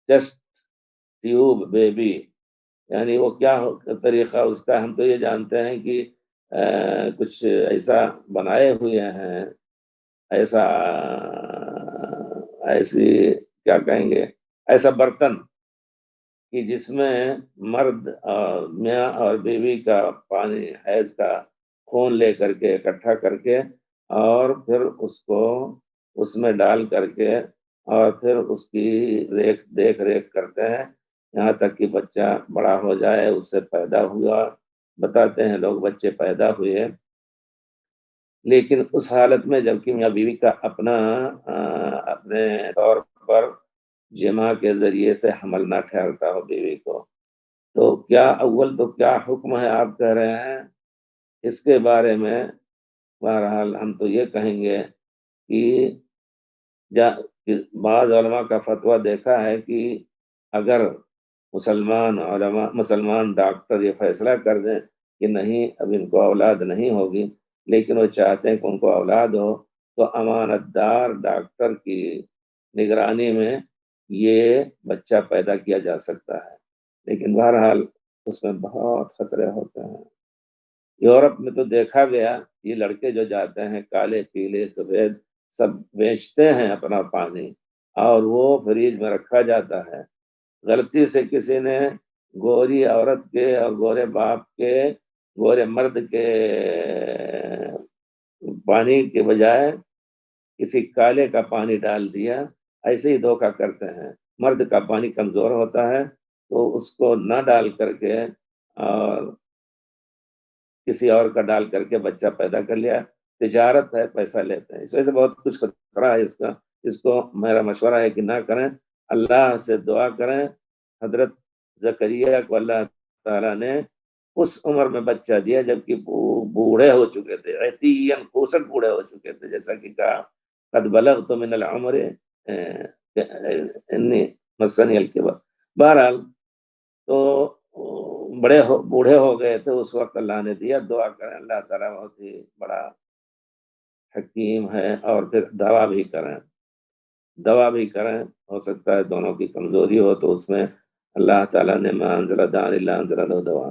Test tube baby, یعنی وہ کیا طریقہ اس کا، ہم تو یہ جانتے ہیں کہ کچھ ایسا بنائے ہوئے ہیں، ایسا ایسی کیا کہیں گے، ایسا برتن کہ جس میں مرد اور میاں اور بیوی کا پانی حیض کا خون لے کر کے اکٹھا کر کے، اور پھر اس کو اس میں ڈال کر کے، اور پھر اس کی دیکھ ریکھ کرتے ہیں یہاں تک کہ بچہ بڑا ہو جائے، اس سے پیدا ہوا، بتاتے ہیں لوگ بچے پیدا ہوئے۔ لیکن اس حالت میں جب کہ میاں بیوی کا اپنے طور پر جماع کے ذریعے سے حمل نہ ٹھہرتا ہو بیوی کو، تو کیا اول تو کیا حکم ہے آپ کہہ رہے ہیں اس کے بارے میں؟ بہرحال ہم تو یہ کہیں گے کہ بعض علماء کا فتویٰ دیکھا ہے کہ اگر مسلمان ڈاکٹر یہ فیصلہ کر دیں کہ نہیں اب ان کو اولاد نہیں ہوگی، لیکن وہ چاہتے ہیں کہ ان کو اولاد ہو، تو امانت دار ڈاکٹر کی نگرانی میں یہ بچہ پیدا کیا جا سکتا ہے، لیکن بہرحال اس میں بہت خطرے ہوتے ہیں۔ یورپ میں تو دیکھا گیا، یہ لڑکے جو جاتے ہیں کالے پیلے سفید سب بیچتے ہیں اپنا پانی، اور وہ فریج میں رکھا جاتا ہے۔ غلطی سے کسی نے گوری عورت کے اور گورے باپ کے، گورے مرد کے پانی کے بجائے کسی کالے کا پانی ڈال دیا، ایسے ہی دھوکہ کرتے ہیں۔ مرد کا پانی کمزور ہوتا ہے تو اس کو نہ ڈال کر کے اور کسی اور کا ڈال کر کے بچہ پیدا کر لیا، تجارت ہے، پیسہ لیتے ہیں۔ اس وجہ سے بہت کچھ خطرہ ہے اس کا، اس کو میرا مشورہ ہے کہ نہ کریں، اللہ سے دعا کریں۔ حضرت زکریا کو اللہ تعالیٰ نے اس عمر میں بچہ دیا جبکہ بوڑھے ہو چکے تھے، 65 بوڑھے ہو چکے تھے، جیسا کہ کہا قد بلغت من العمر انی مسنی الکبر۔ بہرحال تو بوڑھے ہو گئے تھے اس وقت، اللہ نے دیا۔ دعا کریں، اللہ تعالیٰ بہت ہی بڑا حکیم ہے۔ اور پھر دوا بھی کریں، ہو سکتا ہے دونوں کی کمزوری ہو تو اس میں اللہ تعالیٰ نے ما انزل داء الا انزل له دواء۔